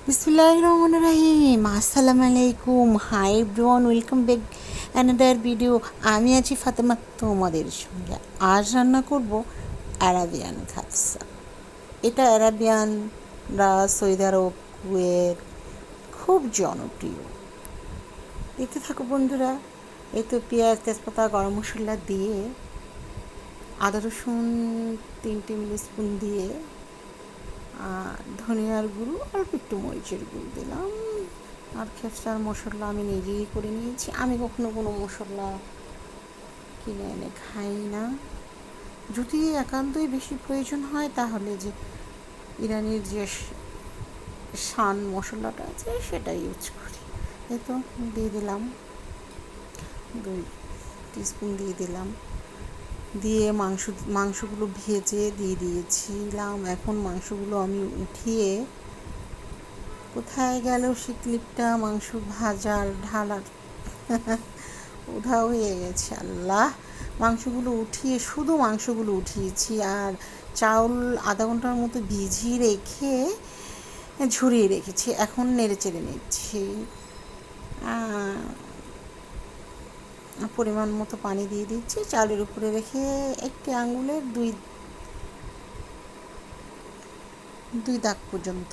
বিসমিল্লাহির রহমানির রহিম। আসসালামু আলাইকুম, hi everyone, welcome back another video. আমি আছি ফাতেমা তোমাদের সঙ্গে। আজ রান্না করব আরাবিয়ান খাপসা। এটা আরাবিয়ানরা সৌদি আরব, কুয়েত খুব জনপ্রিয়। দেখতে থাকো বন্ধুরা। এই তো পেঁয়াজ, তেজপাতা, গরম মশলা দিয়ে, আদা রসুন 3 টেবিল স্পুন দিয়ে, ধনিয়ার গুঁড়ো, অল্প একটু মরিচের গুঁড়ো দিলাম। আর খেপসার মশলা আমি নিজেই করে নিয়েছি। আমি কখনো কোনো মশলা কিনে এনে খাই না। যদি একান্তই বেশি প্রয়োজন হয় তাহলে যে ইরানির যে শান মশলাটা আছে সেটা ইউজ করি। এই তো দিয়ে দিলাম 2 টিস্পুন দিয়ে দিলাম। দিয়ে মাংসগুলো ভেজে দিয়ে দিয়েছিলাম। এখন মাংসগুলো আমি উঠিয়ে, কোথায় গেল সে ক্লিপটা, মাংস ভাজার ঢালার উধাও হয়ে গেছে। আল্লাহ, মাংসগুলো উঠিয়ে, শুধু মাংসগুলো উঠিয়েছি আর চাউল আধা ঘন্টার মতো ভিজিয়ে রেখে ঝরিয়ে রেখেছি। এখন নেড়ে চেড়ে নিচ্ছি। পরিমাণ মতো পানি দিয়ে দিচ্ছি। চাউলের উপরে রেখে একটি আঙ্গুলের দুই দাগ পর্যন্ত,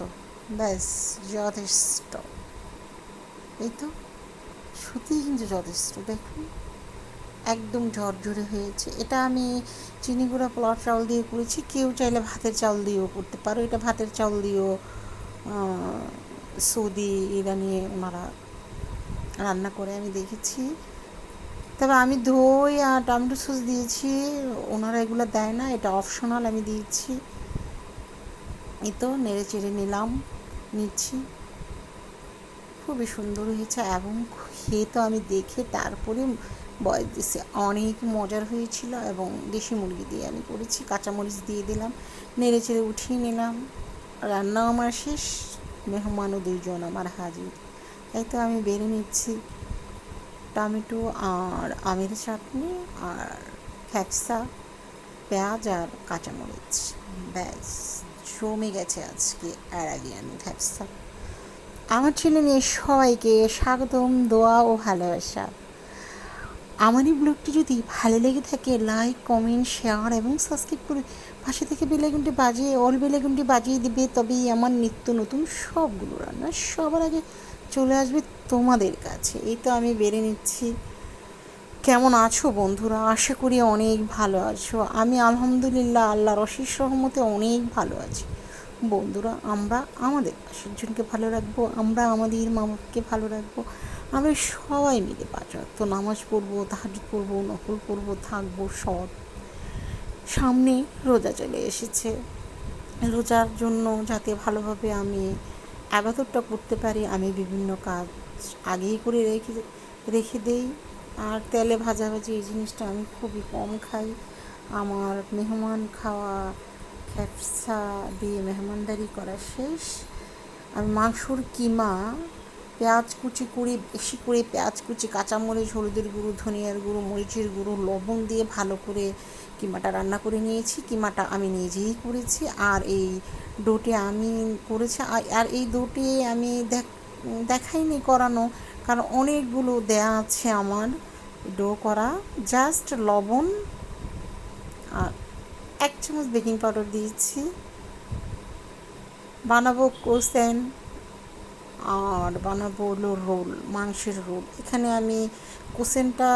ব্যাস যথেষ্ট। এই তো সত্যিই কিন্তু যথেষ্ট। দেখুন একদম ঝরঝরে হয়েছে। এটা আমি চিনি গুঁড়া পোলাও চাউল দিয়ে করেছি। কেউ চাইলে ভাতের চাউল দিয়েও করতে পারো। এটা ভাতের চাউল দিয়েও সৌদি ইরানি ওনারা রান্না করে আমি দেখেছি। তবে আমি দই আর টমেটো সস দিয়েছি, ওনারা এগুলো দেয় না, এটা অপশনাল, আমি দিয়েছি। এই তো নেড়ে চেড়ে নিচ্ছি। খুবই সুন্দর হয়েছে এবং খেয়ে তো আমি দেখে তারপরে বয়স দিছি, অনেক মজার হয়েছিল। এবং দেশি মুরগি দিয়ে আমি করেছি। কাঁচামরিচ দিয়ে দিলাম, নেড়ে চেড়ে উঠিয়ে নিলাম। রান্নাও আমার শেষ, মেহমানও 2জন আমার হাজির। তাই তো আমি বেড়ে নিচ্ছি টমেটো আর আমের চাটনি আর খেপসা, পেঁয়াজ আর কাঁচামরিচ। ব্যাস জমে গেছে আজকে আরাবিয়ান খেপসা। আমার চ্যানেলে নিয়ে সবাইকে স্বাগতম, দোয়া ও ভালোবাসা। আমার এই ব্লগটি যদি ভালো লেগে থাকে, লাইক, কমেন্ট, শেয়ার এবং সাবস্ক্রাইব করে পাশে থেকে বেলাইকনটি বাজিয়ে দিবে। তবেই আমার নিত্য নতুন সবগুলো রান্না সবার আগে চলে আসবে তোমাদের কাছে। এই তো আমি বেড়ে নিচ্ছি। কেমন আছো বন্ধুরা? আশা করি অনেক ভালো আছো। আমি আলহামদুলিল্লাহ আল্লাহর অশেষ রহমতে অনেক ভালো আছি। বন্ধুরা, আমরা আমাদের পাশের জনকে ভালো রাখবো, আমরা আমাদের মা বাবাকে ভালো রাখবো। আমরা সবাই মিলে 5 ওয়াক্ত নামাজ পড়বো, তাহাজ্জুদ পড়বো, নফল পড়বো, থাকবো সৎ। সামনে রোজা চলে এসেছে। রোজার জন্য যাতে ভালোভাবে আমি ইবাদতটা করতে পারি, আমি বিভিন্ন কাজ আগেই করে রেখে দেই। আর তেলে ভাজাভাজি এই জিনিসটা আমি খুবই কম খাই। আমার মেহমান খাওয়া, খেপসা দিয়ে মেহমানদারি করা শেষ। আমি মাংসর কিমা পেঁয়াজ কুচি করে, বেশি করে পেঁয়াজ কুচি, কাঁচামরিচ, হলুদের গুঁড়ো, ধনিয়ার গুঁড়ো, মরিচের গুঁড়ো, লবণ দিয়ে ভালো করে কিমাটা রান্না করে নিয়েছি। কিমাটা আমি নিজেই করেছি। আর এই ডোটি আমি করেছি। আর এই ডোটি আমি দেখাইনি করানো, কারণ অনেকগুলো দেয়া আছে আমার ডো করা। জাস্ট লবণ আর 1 চামচ বেকিং পাউডার দিয়েছি। বানাবো কোসেন আর বানাবো হলো রোল, মাংসের রোল। এখানে আমি কোসেনটা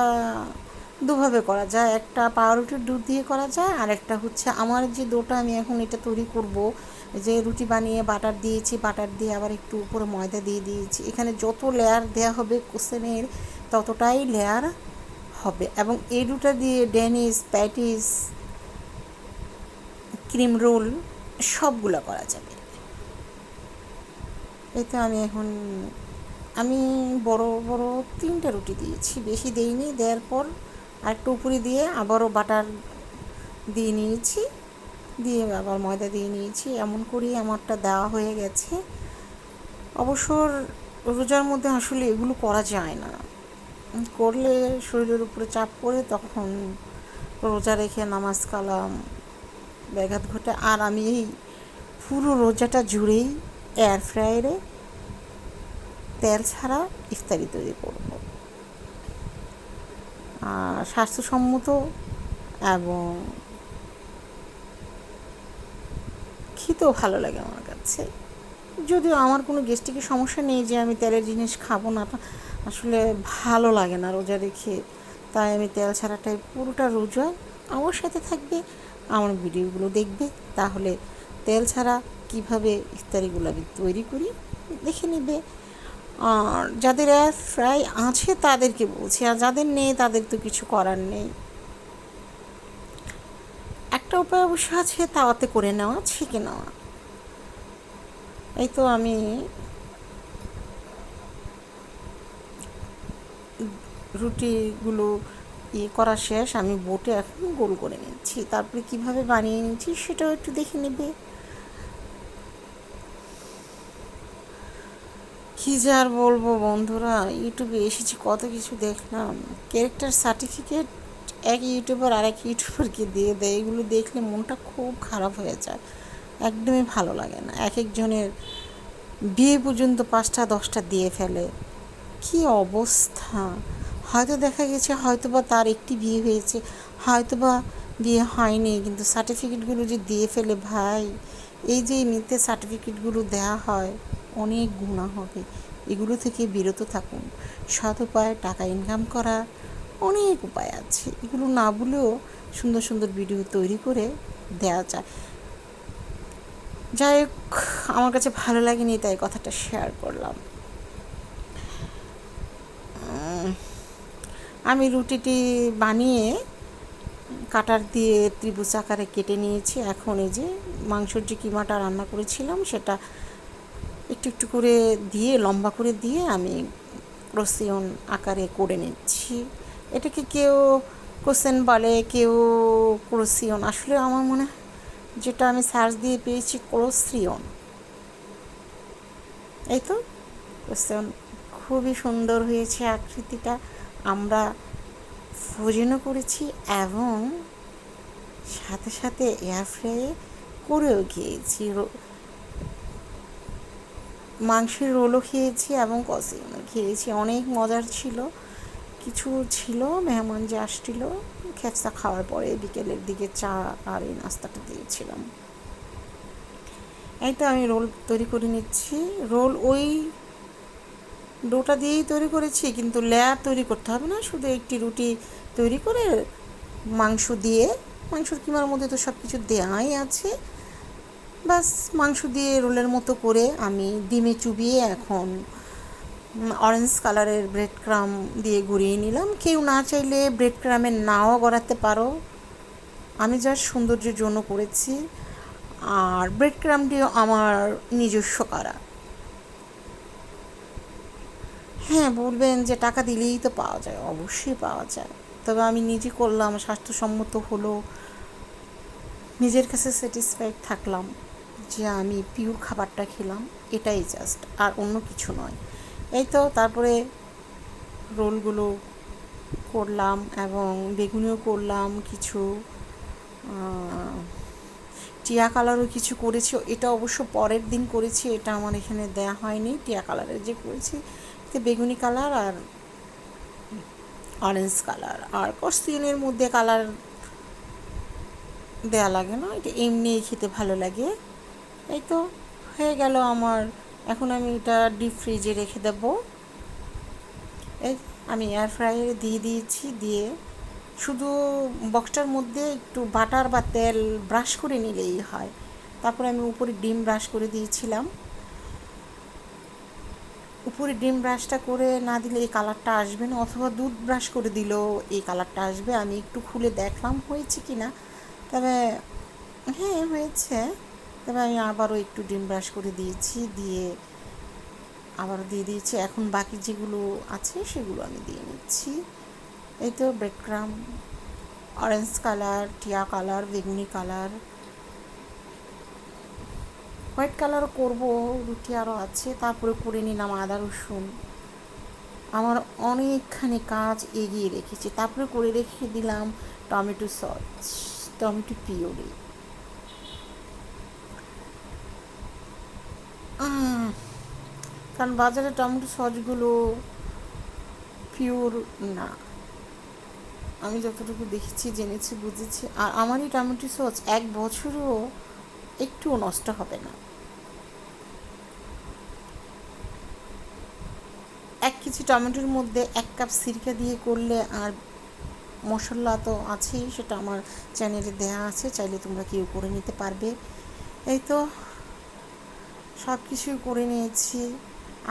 দুভাবে করা যায়। একটা পাউরুটির দুধ দিয়ে করা যায়, আর একটা হচ্ছে আমার যে ডোটা আমি এখন এটা তৈরি করব, যে রুটি বানিয়ে বাটার দিয়েছি, বাটার দিয়ে আবার একটু উপরে ময়দা দিয়ে দিয়েছি। এখানে যত লেয়ার দেওয়া হবে কোসেনের ততটাই লেয়ার হবে। এবং এই দুটা দিয়ে ডেনিস, প্যাটিস, ক্রিম রোল সবগুলো করা যাবে। এতে আমি বড় বড় 3টা রুটি দিয়েছি, বেশি দেইনি। দেওয়ার পর আরেকটু উপরে দিয়ে আবারও বাটার দিয়ে নিয়েছি, দিয়ে আবার ময়দা দিয়ে নিয়েছি। এমন করেই আমারটা দেওয়া হয়ে গেছে। অবসর রোজার মধ্যে আসলে এগুলো করা যায় না, করলে শরীরের উপরে চাপ পড়ে, তখন রোজা রেখে নামাজ কালাম ব্যাঘাত ঘটে। আর আমি এই পুরো রোজাটা জুড়েই এয়ার ফ্রায়ারে তেল ছাড়া ইফতারি তৈরি করব, স্বাস্থ্যসম্মত এবং খেতেও ভালো লাগে আমার কাছে। যদিও আমার কোনো গ্যাস্ট্রিকের সমস্যা নেই যে আমি তেলের জিনিস খাবো না, আসলে ভালো লাগে না রোজা রেখে, তাই আমি তেল ছাড়াটাই পুরোটা রোজা আমার সাথে থাকবে, আমার ভিডিওগুলো দেখবে, তাহলে তেল ছাড়া কীভাবে ইফতারিগুলো আমি তৈরি করি দেখে নেবে। আর যাদের এয়ার ফ্রাই আছে তাদেরকে বলছি, আর যাদের নেই তাদের তো কিছু করার নেই। একটা উপায় অবশ্য আছে, তাওয়াতে করে নেওয়া, ছেঁকে নেওয়া। এই তো আমি রুটিগুলো করা শেষ, আমি বোটে এখন গোল করে নিচ্ছি, তারপরে কিভাবে বানিয়ে নিচ্ছি সেটাও একটু দেখে নেবে। কী যে আর বলবো বন্ধুরা, ইউটিউবে এসেছি কত কিছু দেখলাম, ক্যারেক্টার সার্টিফিকেট এক ইউটিউবার আর এক ইউটিউবারকে দিয়ে দেয়, এগুলো দেখলে মনটা খুব খারাপ হয়ে যায়, একদমই ভালো লাগে না। এক একজনের বিয়ে পর্যন্ত 5টা 10টা দিয়ে ফেলে, কি অবস্থা! হয়তো দেখা গেছে হয়তোবা তার একটি বিয়ে হয়েছে, হয়তোবা বিয়ে হয়নি, কিন্তু সার্টিফিকেটগুলো যে দিয়ে ফেলে ভাই, এই যে মিথ্যে সার্টিফিকেটগুলো দেওয়া হয়, অনেক গুনাহ হবে, এগুলো থেকে বিরত থাকুন। সৎ উপায়ে টাকা ইনকাম করার অনেক উপায় আছে, এগুলো না বলেও সুন্দর সুন্দর ভিডিও তৈরি করে দেওয়া যায়। যাই হোক, আমার কাছে ভালো লাগেনি তাই কথাটা শেয়ার করলাম। আমি রুটিটি বানিয়ে কাটার দিয়ে ত্রিভুজ আকারে কেটে নিয়েছি। এখন এই যে মাংসর যে কিমাটা রান্না করেছিলাম সেটা একটু একটু করে দিয়ে, লম্বা করে দিয়ে আমি ক্রোসিয়ন আকারে করে নিচ্ছি। এটাকে কেউ কোসেন বলে, কেউ ক্রোসিয়ন, আসলে আমার মনে হয় যেটা আমি সার্চ দিয়ে পেয়েছি ক্রোসিয়ন। এই তো ক্রোসিয়ন, খুবই সুন্দর হয়েছে আকৃতিটা। আমরা ফ্রোজেনও করেছি এবং সাথে সাথে এয়ার ফ্রাইয়ে করেও খেয়েছি, মাংসের রোলও খেয়েছি এবং কষিও খেয়েছি, অনেক মজার ছিল। কিছু ছিল মেহমান যে আসছিল, খেপসা খাওয়ার পরে বিকেলের দিকে চা আর এই নাস্তাটা দিয়েছিলাম। এই তো আমি রোল তৈরি করে নিচ্ছি। রোল ওই ডোটা দিয়েই তৈরি করেছি, কিন্তু লেয়ার তৈরি করতে হবে না, শুধু একটি রুটি তৈরি করে মাংস দিয়ে, মাংসর কিমার মধ্যে তো সব কিছু দেওয়াই আছে, বাস মাংস দিয়ে রোলের মতো করে আমি ডিমে চুবিয়ে এখন অরেঞ্জ কালারের ব্রেড ক্রাম দিয়ে গড়িয়ে নিলাম। কেউ না চাইলে ব্রেড ক্রামের নাও গড়াতে পারো, আমি যা সৌন্দর্যের জন্য করেছি। আর ব্রেড ক্রামটিও আমার নিজস্ব করা। হ্যাঁ, বলবেন যে টাকা দিলেই তো পাওয়া যায়, অবশ্যই পাওয়া যায়, তবে আমি নিজে করলাম, স্বাস্থ্যসম্মত হলো, নিজের কাছে স্যাটিসফাইড থাকলাম যে আমি পিওর খাবারটা খেলাম, এটাই জাস্ট, আর অন্য কিছু নয়। এই তো তারপরে রোলগুলো করলাম এবং বেগুনিও করলাম, কিছু টিয়া কালারও কিছু করেছি, এটা অবশ্য পরের দিন করেছি, এটা আমার এখানে দেয়া হয়নি। টিয়া কালারের যে করেছি এতে বেগুনি কালার আর অরেঞ্জ কালার, আর কস্তিউনের মধ্যে কালার দেয়া লাগে না, এটা এমনিই খেতে ভালো লাগে। এই তো হয়ে গেল আমার। এখন আমি এটা ডিপ ফ্রিজে রেখে দেব। এই আমি এয়ার ফ্রায়ারে দিয়ে দিয়েছি, দিয়ে শুধু বক্সটার মধ্যে একটু বাটার বা তেল ব্রাশ করে নিলেই হয়। তারপরে আমি উপরে ডিম ব্রাশ করে দিয়েছিলাম, উপরে ডিম ব্রাশটা করে না দিলে এই কালারটা আসবে না, অথবা দুধ ব্রাশ করে দিলেও এই কালারটা আসবে। আমি একটু খুলে দেখলাম হয়েছে কি না, তবে হ্যাঁ হয়েছে। তবে আমি আবারও একটু ডিম ব্রাশ করে দিয়েছি, দিয়ে আবারও দিয়ে দিয়েছি। এখন বাকি যেগুলো আছে সেগুলো আমি দিয়ে নিচ্ছি। এই তো ব্রেড ক্রাম, অরেঞ্জ কালার, টিয়া কালার, বেগুনি কালার, হোয়াইট কালারও করবো, রুটি আরও আছে। তারপরে করে নিলাম আদা রসুন, আমার অনেকখানি কাজ এগিয়ে রেখেছি। তারপরে করে রেখে দিলাম টমেটো সস, টমেটো পিউরি। কারণ বাজারে টমেটো সসগুলো পিওর না, আমি যতটুকু দেখেছি, জেনেছি, বুঝেছি। আর আমার এই টমেটো সস 1 বছরও একটুও নষ্ট হবে না। 1 কেজি টমেটোর মধ্যে 1 কাপ সিরকা দিয়ে করলে, আর মশলা তো আছেই, সেটা আমার চ্যানেলে দেওয়া আছে, চাইলে তোমরা কেউ করে নিতে পারবে। এই তো সব কিছুই করে নিয়েছি,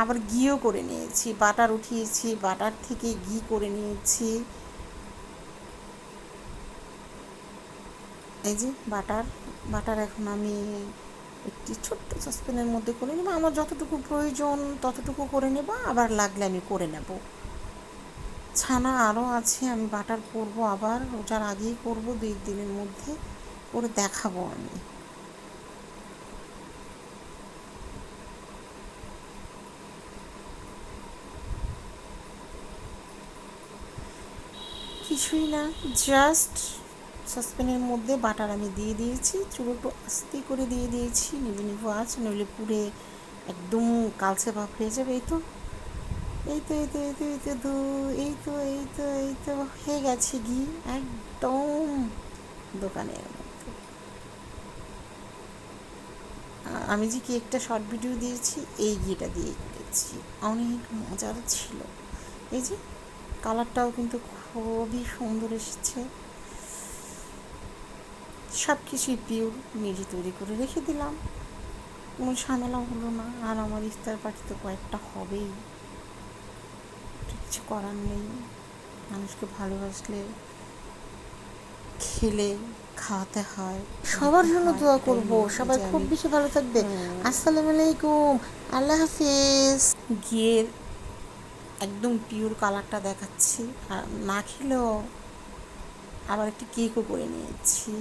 আবার ঘিও করে নিয়েছি, বাটার উঠিয়েছি, বাটার থেকে ঘি করে নিয়েছি। এই যে বাটার, বাটার এখন আমি একটি ছোট্ট সসপ্যানের মধ্যে করে নেব, আমার যতটুকু প্রয়োজন ততটুকু করে নেব, আবার লাগলে আমি করে নেব। ছানা আরও আছে, আমি বাটার করব, আবার রোজার আগেই করব, 2 দিনের মধ্যে করে দেখাবো আমি। কিছুই না, জাস্ট সসপ্যানের মধ্যে বাটার আমি দিয়ে দিয়েছি, চুলো একটু আস্তে করে দিয়ে দিয়েছি, নিবু নিবু আছে, নইলে পুড়ে একদম কালচে ভাব হয়ে যাবে। এই তো এই তো এই তো এই তো এই তো দু এই তো এই তো এই তো হয়ে গেছে ঘি, একদম দোকানের মতো। আমি যে কেকটা শর্ট ভিডিও দিয়েছি এই ঘিটা দিয়ে করেছি, অনেক মজার ছিল। এই যে কালারটাও কিন্তু খুবই সুন্দর এসেছে। সব কিছুই পিওর, নিজে তৈরি করে রেখে দিলাম, কোনো ঝামেলা হলো না। আর আমার ইফতার পার্টি তো কয়েকটা হবেই, কিছু করার নেই। মানুষকে ভালোবাসলে খেলে খাওয়াতে হয়। সবার জন্য দোয়া করব, সবাই খুব বেশি ভালো থাকবে। আসসালামু আলাইকুম, আল্লাহ হাফিজ। ঘিয়ের একদম পিওর কালারটা দেখাচ্ছি, আর না খেলেও আবার একটি কেকও করে নিয়েছি।